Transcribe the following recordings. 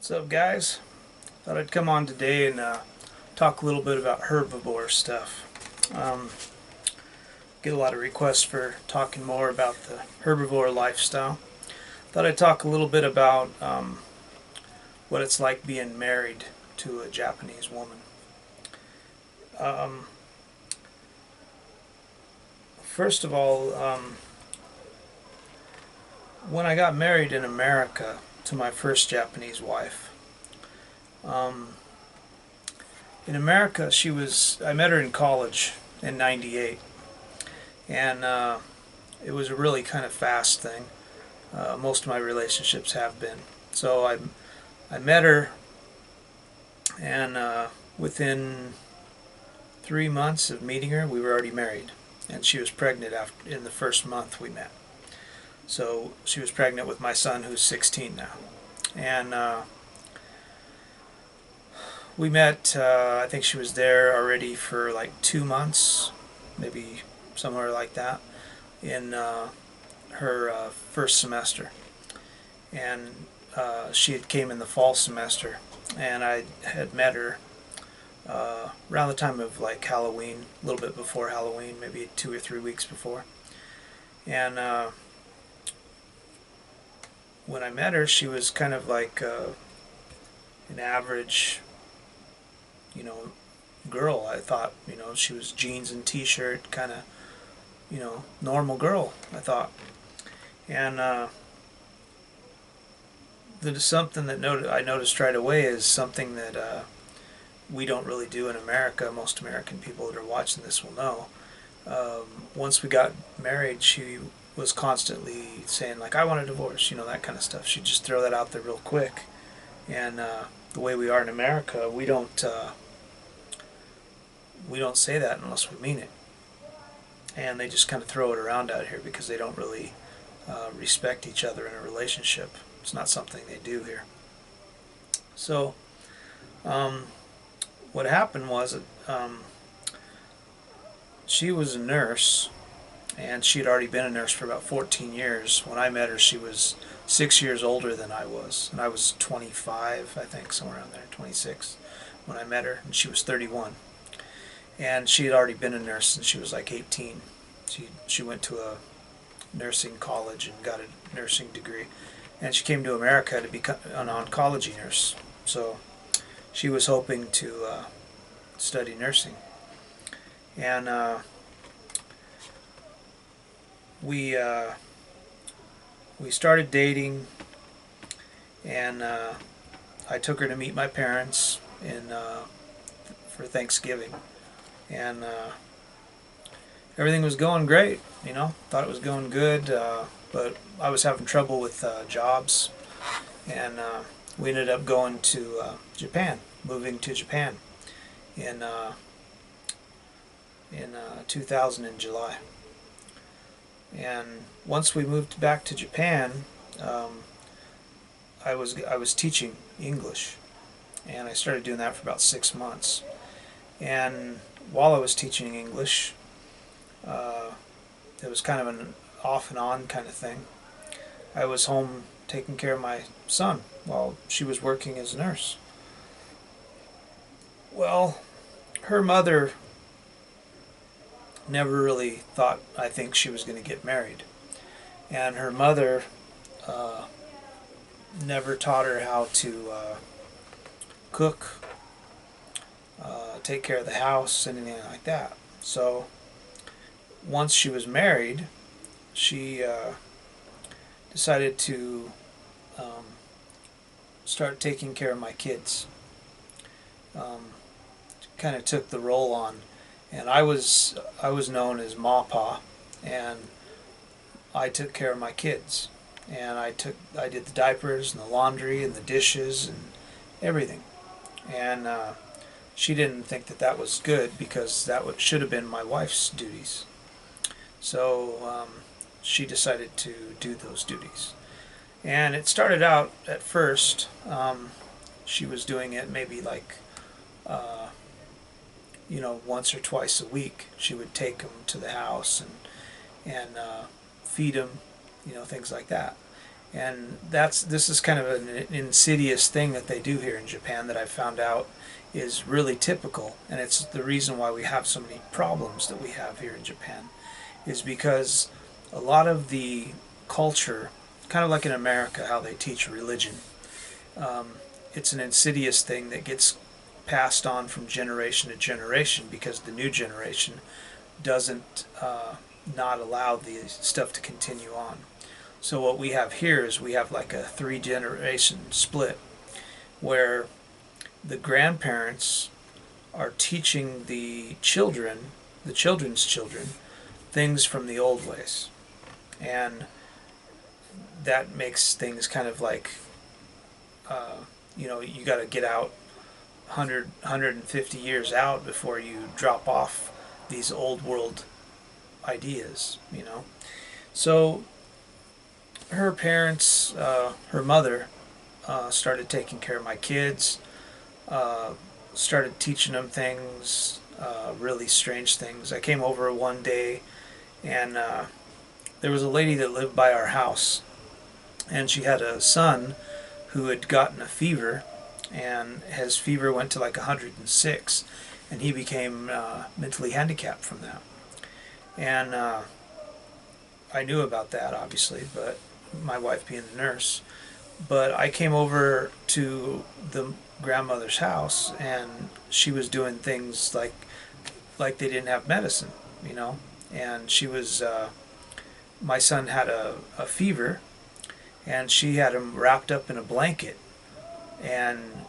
What's up, guys? Thought I'd come on today and talk a little bit about herbivore stuff. Get a lot of requests for talking more about the herbivore lifestyle. Thought I'd talk a little bit about what it's like being married to a Japanese woman. First of all, when I got married in America to my first Japanese wife, in America, I met her in college in '98, and it was a really kind of fast thing. Most of my relationships have been. So I met her, and within 3 months of meeting her, we were already married, and she was pregnant in the first month we met. So she was pregnant with my son, who's 16 now, and we met, I think she was there already for like 2 months, maybe somewhere like that, in her first semester. And she had came in the fall semester, and I had met her around the time of like Halloween, a little bit before Halloween, maybe 2 or 3 weeks before. And when I met her, she was kind of like an average, girl. I thought, she was jeans and t-shirt, kind of, normal girl, I thought. And something that I noticed right away is something that we don't really do in America. Most American people that are watching this will know. Once we got married, she was constantly saying, like, I want a divorce, that kind of stuff. She'd just throw that out there real quick. And the way we are in America, we don't say that unless we mean it. And they just kind of throw it around out here because they don't really respect each other in a relationship. It's not something they do here. So what happened was she was a nurse, and she had already been a nurse for about 14 years. When I met her, she was 6 years older than I was, and I was 25, I think, somewhere around there, 26 when I met her, and she was 31. And she had already been a nurse since she was like 18. She went to a nursing college and got a nursing degree, and she came to America to become an oncology nurse. So she was hoping to study nursing. And we started dating, and I took her to meet my parents for Thanksgiving, and everything was going great. Thought it was going good, but I was having trouble with jobs, and we ended up going to Japan, moving to Japan in 2000 in July. And once we moved back to Japan, I was teaching English, and I started doing that for about 6 months. And while I was teaching English, it was kind of an off and on kind of thing. I was home taking care of my son while she was working as a nurse. Well, her mother never really thought, I think, she was going to get married. And her mother never taught her how to cook, take care of the house, anything like that. So once she was married, she decided to start taking care of my kids. Kind of took the role on, and I was known as Mapa, and I took care of my kids, and I did the diapers and the laundry and the dishes and everything. And she didn't think that was good, because that should have been my wife's duties. So she decided to do those duties. And it started out at first, she was doing it maybe like, once or twice a week. She would take them to the house and feed them, things like that. And this is kind of an insidious thing that they do here in Japan that I've found out is really typical, and it's the reason why we have so many problems that we have here in Japan, is because a lot of the culture, kind of like in America, how they teach religion, it's an insidious thing that gets passed on from generation to generation because the new generation doesn't not allow the stuff to continue on. So what we have here is we have like a 3-generation split where the grandparents are teaching the children's children, things from the old ways. And that makes things kind of like, you got to get out 150 years out before you drop off these old world ideas, So her parents, her mother, started taking care of my kids, started teaching them things, really strange things. I came over one day and there was a lady that lived by our house, and she had a son who had gotten a fever, and his fever went to like 106, and he became mentally handicapped from that. And I knew about that, obviously, but my wife being a nurse. But I came over to the grandmother's house, and she was doing things like they didn't have medicine, And she was, my son had a fever, and she had him wrapped up in a blanket, and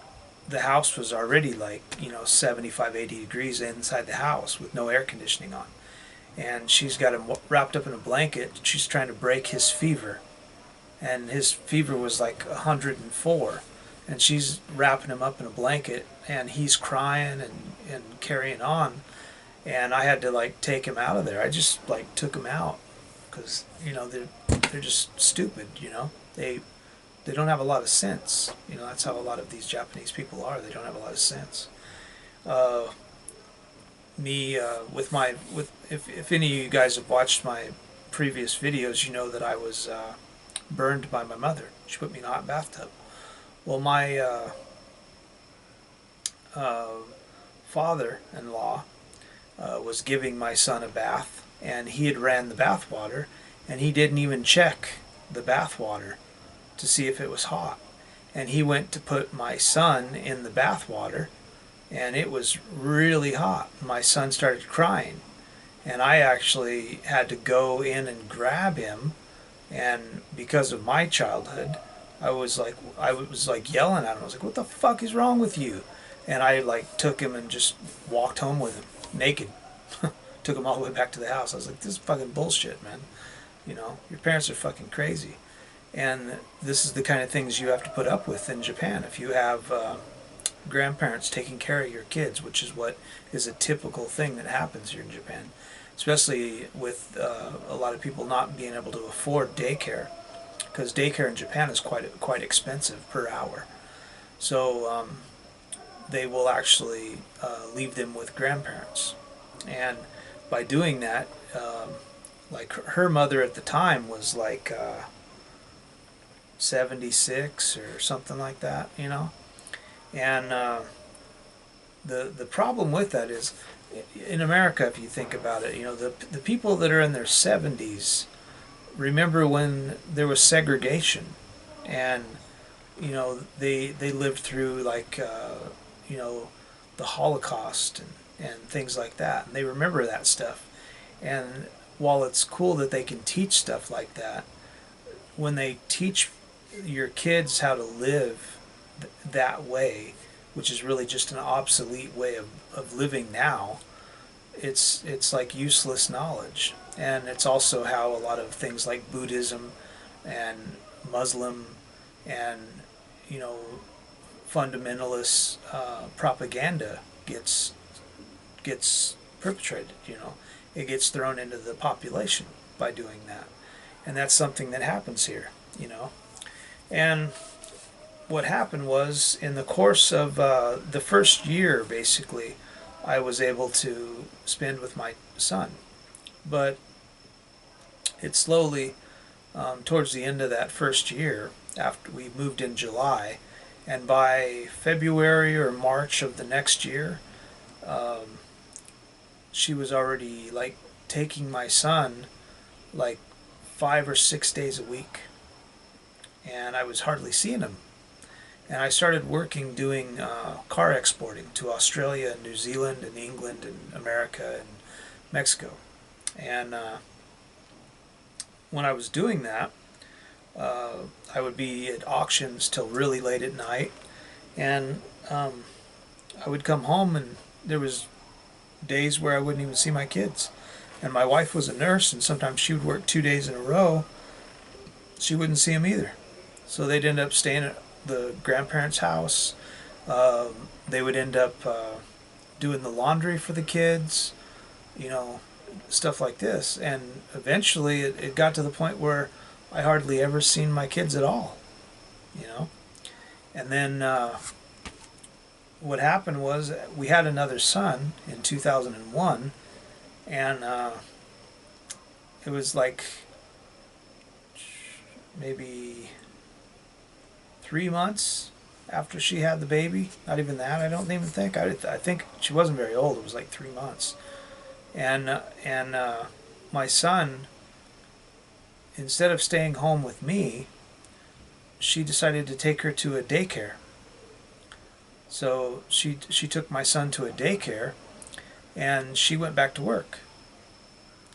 the house was already like 75, 80 degrees inside the house with no air conditioning on, and she's got him wrapped up in a blanket. She's trying to break his fever, and his fever was like 104, and she's wrapping him up in a blanket, and he's crying and carrying on, and I had to like take him out of there. I just like took him out because they're just stupid. They don't have a lot of sense. That's how a lot of these Japanese people are. They don't have a lot of sense. If any of you guys have watched my previous videos, you know that I was burned by my mother. She put me in a hot bathtub. Well, my father-in-law was giving my son a bath, and he had ran the bath water, and he didn't even check the bath water to see if it was hot. And he went to put my son in the bath water, and it was really hot. My son started crying, and I actually had to go in and grab him. And because of my childhood, I was like yelling at him. I was like, "What the fuck is wrong with you?" And I like took him and just walked home with him naked. Took him all the way back to the house. I was like, "This is fucking bullshit, man. Your parents are fucking crazy." And this is the kind of things you have to put up with in Japan. If you have grandparents taking care of your kids, which is what is a typical thing that happens here in Japan, especially with a lot of people not being able to afford daycare, because daycare in Japan is quite expensive per hour. So they will actually leave them with grandparents, and by doing that, like her mother at the time was like 76 or something like that, and the problem with that is, in America, if you think about it, the people that are in their 70s remember when there was segregation, and they lived through like the Holocaust and things like that, and they remember that stuff. And while it's cool that they can teach stuff like that, when they teach your kids how to live that way, which is really just an obsolete way of living now, it's like useless knowledge. And it's also how a lot of things like Buddhism and Muslim and fundamentalist propaganda gets perpetrated. It gets thrown into the population by doing that, and that's something that happens here. And what happened was, in the course of the first year, basically, I was able to spend with my son, but it slowly towards the end of that first year, after we moved in July, and by February or March of the next year, um, she was already like taking my son like 5 or 6 days a week, and I was hardly seeing him. And I started working doing car exporting to Australia and New Zealand and England and America and Mexico. And when I was doing that, I would be at auctions till really late at night, and I would come home, and there was days where I wouldn't even see my kids. And my wife was a nurse, and sometimes she would work 2 days in a row. She wouldn't see them either. So they'd end up staying at the grandparents' house. They would end up doing the laundry for the kids, you know, stuff like this. And eventually it got to the point where I hardly ever seen my kids at all, you know. And then what happened was we had another son in 2001, and it was like maybe 3 months after she had the baby. Not even that, I don't even think. I think she wasn't very old. It was like 3 months. And my son, instead of staying home with me, she decided to take her to a daycare. So she took my son to a daycare, and she went back to work.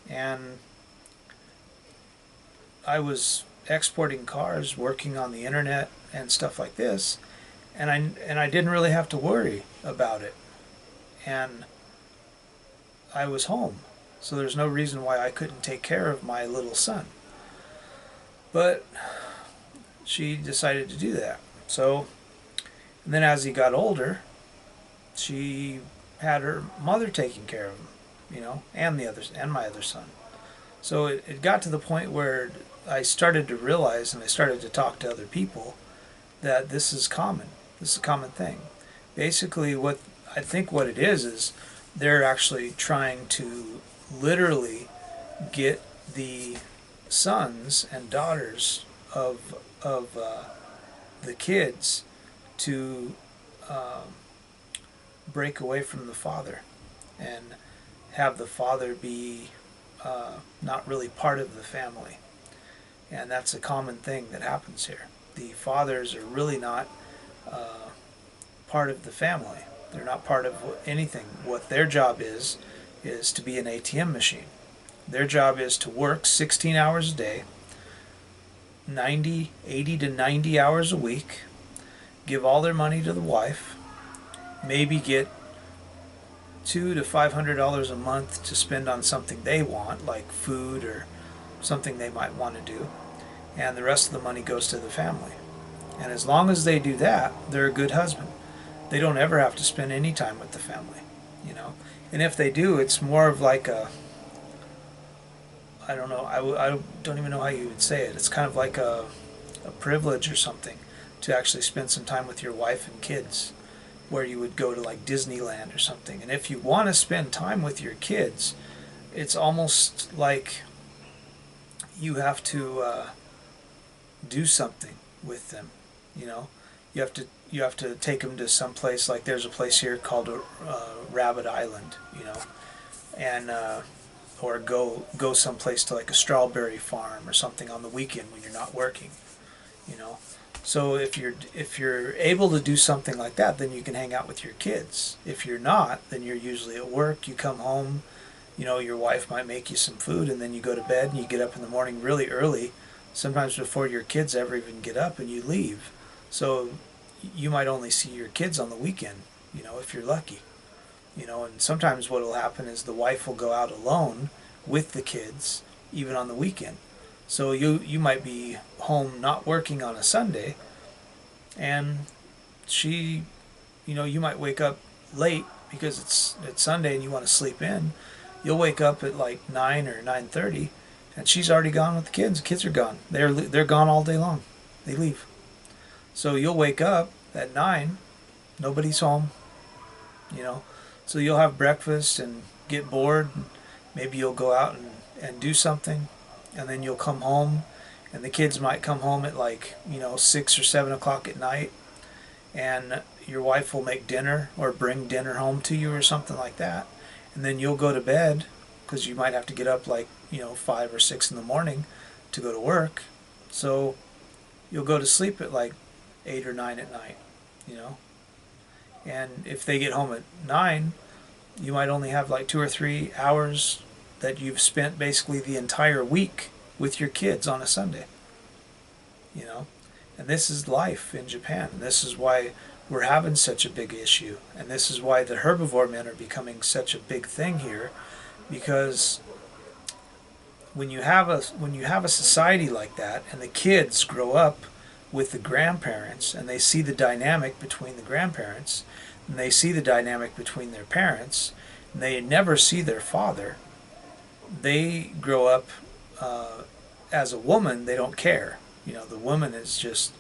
And I was exporting cars, working on the internet and stuff like this, and I didn't really have to worry about it. And I was home, so there's no reason why I couldn't take care of my little son. But she decided to do that. So, and then as he got older, she had her mother taking care of him, you know, and my other son. So it got to the point where I started to realize, and I started to talk to other people, that this is common. This is a common thing. Basically, what I think what it is they're actually trying to literally get the sons and daughters of the kids to break away from the father and have the father be not really part of the family. And that's a common thing that happens here. The fathers are really not part of the family. They're not part of anything. What their job is to be an ATM machine. Their job is to work 16 hours a day, 80 to 90 hours a week, give all their money to the wife, maybe get $200 to $500 a month to spend on something they want, like food or something they might want to do, and the rest of the money goes to the family. And as long as they do that, they're a good husband. They don't ever have to spend any time with the family, you know. And if they do, it's more of like a, I don't know, I don't even know how you would say it. It's kind of like a privilege or something to actually spend some time with your wife and kids, where you would go to like Disneyland or something. And if you want to spend time with your kids, it's almost like you have to do something with them, you know. You have to take them to some place. Like there's a place here called Rabbit Island, you know, and or go someplace to like a strawberry farm or something on the weekend when you're not working, you know. So if you're able to do something like that, then you can hang out with your kids. If you're not, then you're usually at work. You come home, you know, your wife might make you some food, and then you go to bed and you get up in the morning really early, sometimes before your kids ever even get up, and you leave. So you might only see your kids on the weekend, you know, if you're lucky. You know, and sometimes what will happen is the wife will go out alone with the kids, even on the weekend. So you might be home not working on a Sunday, and she, you know, you might wake up late because it's Sunday and you want to sleep in. You'll wake up at like 9 or 9:30, and she's already gone with the kids. The kids are gone. They're gone all day long. They leave. So you'll wake up at 9, nobody's home, you know. So you'll have breakfast and get bored. Maybe you'll go out and do something, and then you'll come home and the kids might come home at like, 6 or 7 o'clock at night, and your wife will make dinner or bring dinner home to you or something like that, and then you'll go to bed because you might have to get up like 5 or 6 in the morning to go to work. So you'll go to sleep at like 8 or 9 at night, and if they get home at 9, you might only have like 2 or 3 hours that you've spent basically the entire week with your kids on a Sunday. And this is life in Japan. And this is why we're having such a big issue. And this is why the herbivore men are becoming such a big thing here, because when you have a society like that, and the kids grow up with the grandparents, and they see the dynamic between the grandparents, and they see the dynamic between their parents, and they never see their father, they grow up as a woman. They don't care. The woman is just,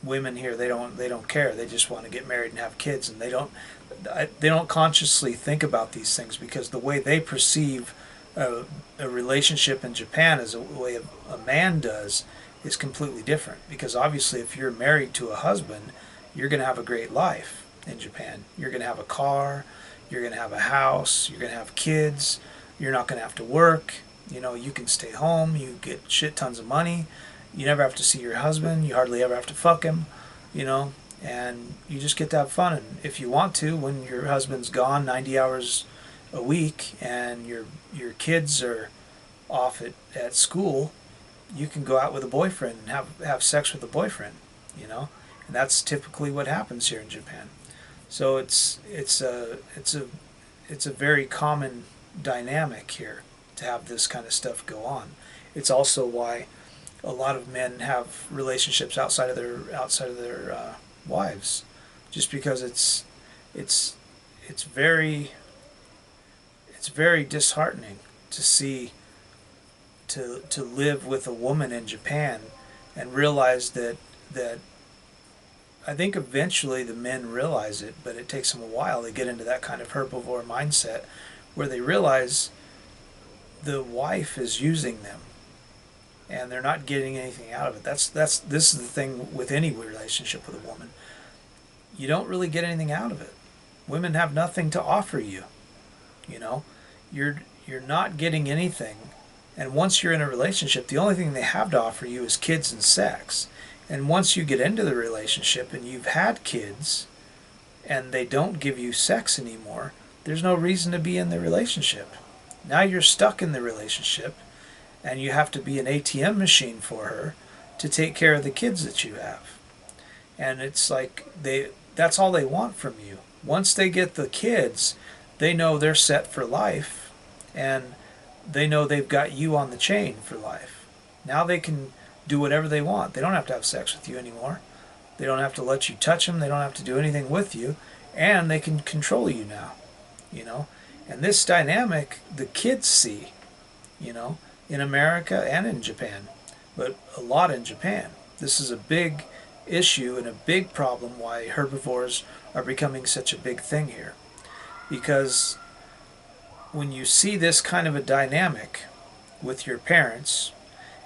women here, they don't care. They just want to get married and have kids, and they don't consciously think about these things, because the way they perceive a relationship in Japan as a way a man does is completely different. Because obviously, if you're married to a husband, you're going to have a great life in Japan. You're going to have a car, you're going to have a house, you're going to have kids, you're not going to have to work. You can stay home, you get shit tons of money, you never have to see your husband, you hardly ever have to fuck him, and you just get to have fun. And if you want to, when your husband's gone 90 hours a week and your kids are off at school, you can go out with a boyfriend and have sex with a boyfriend, and that's typically what happens here in Japan. So it's a very common dynamic here to have this kind of stuff go on. It's also why a lot of men have relationships outside of their wives, just because it's very disheartening to see to live with a woman in Japan and realize that I think eventually the men realize it, but it takes them a while. They get into that kind of herbivore mindset where they realize the wife is using them and they're not getting anything out of it. This is the thing with any relationship with a woman. You don't really get anything out of it. Women have nothing to offer you. You're not getting anything. And once you're in a relationship, the only thing they have to offer you is kids and sex. And once you get into the relationship and you've had kids and they don't give you sex anymore, there's no reason to be in the relationship. Now you're stuck in the relationship and you have to be an ATM machine for her to take care of the kids that you have. And it's like that's all they want from you. Once they get the kids, they know they're set for life, and they know they've got you on the chain for life. Now they can do whatever they want. They don't have to have sex with you anymore. They don't have to let you touch them. They don't have to do anything with you. And they can control you now. And this dynamic, the kids see, in America and in Japan, but a lot in Japan. This is a big issue and a big problem why herbivores are becoming such a big thing here. Because when you see this kind of a dynamic with your parents,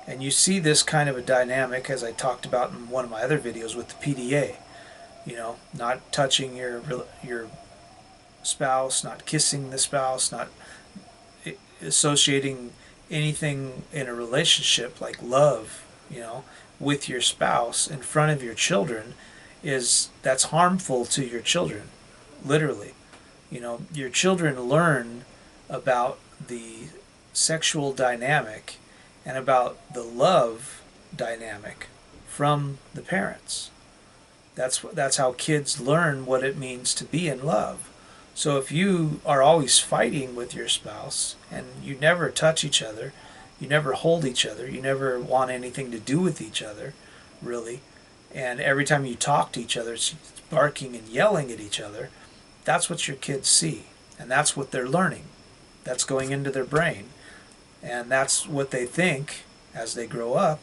and you see this kind of a dynamic, as I talked about in one of my other videos with the PDA, not touching your spouse, not kissing the spouse, not associating anything in a relationship like love, with your spouse in front of your children, that's harmful to your children, literally. Your children learn about the sexual dynamic and about the love dynamic from the parents. That's how kids learn what it means to be in love. So if you are always fighting with your spouse and you never touch each other, you never hold each other, you never want anything to do with each other, really, and every time you talk to each other it's barking and yelling at each other, that's what your kids see, and that's what they're learning. That's going into their brain, and that's what they think as they grow up.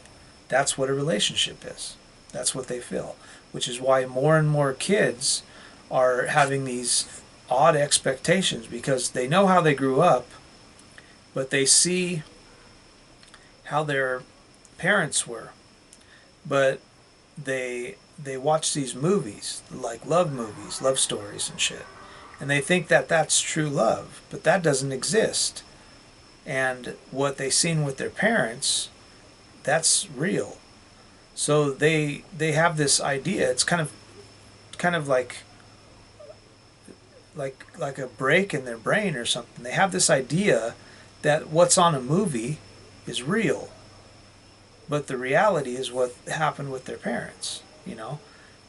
That's what a relationship is. That's what they feel, which is why more and more kids are having these odd expectations, because they know how they grew up, but they see how their parents were, but they watch these movies, like love movies, love stories and shit, and they think that that's true love, but that doesn't exist. And what they seen with their parents, that's real. So they have this idea. It's kind of like a break in their brain or something. They have this idea that what's on a movie is real, but the reality is what happened with their parents, you know.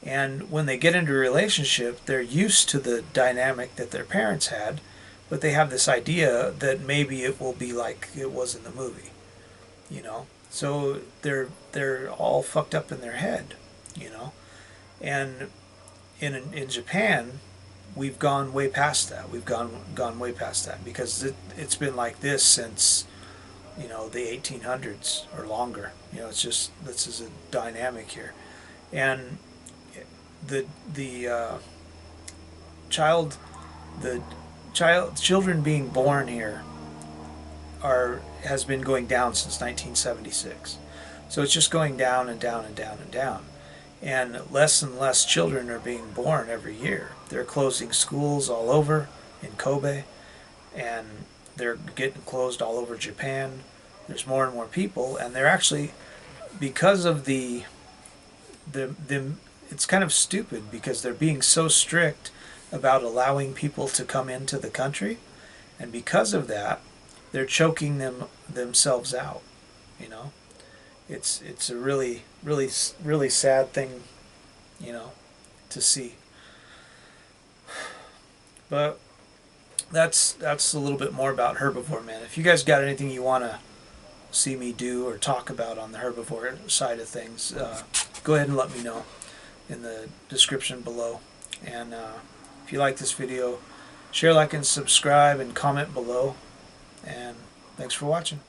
And when they get into a relationship, they're used to the dynamic that their parents had, but they have this idea that maybe it will be like it was in the movie, you know. So they're all fucked up in their head, you know. And in Japan, we've gone way past that. We've gone way past that because it's been like this since, you know, the 1800s or longer. You know, it's just, this is a dynamic here, and the children being born here has been going down since 1976. So it's just going down and down and down and down. And less children are being born every year. They're closing schools all over in Kobe, and they're getting closed all over Japan. There's more and more people, and they're actually, because of the it's kind of stupid because they're being so strict about allowing people to come into the country, and because of that, they're choking themselves out. You know, it's a really sad thing, you know, to see. But that's a little bit more about Herbivore Man. If you guys got anything you want to see me do or talk about on the Herbivore side of things, go ahead and let me know in the description below. And if you like this video, share, like, and subscribe, and comment below. And thanks for watching.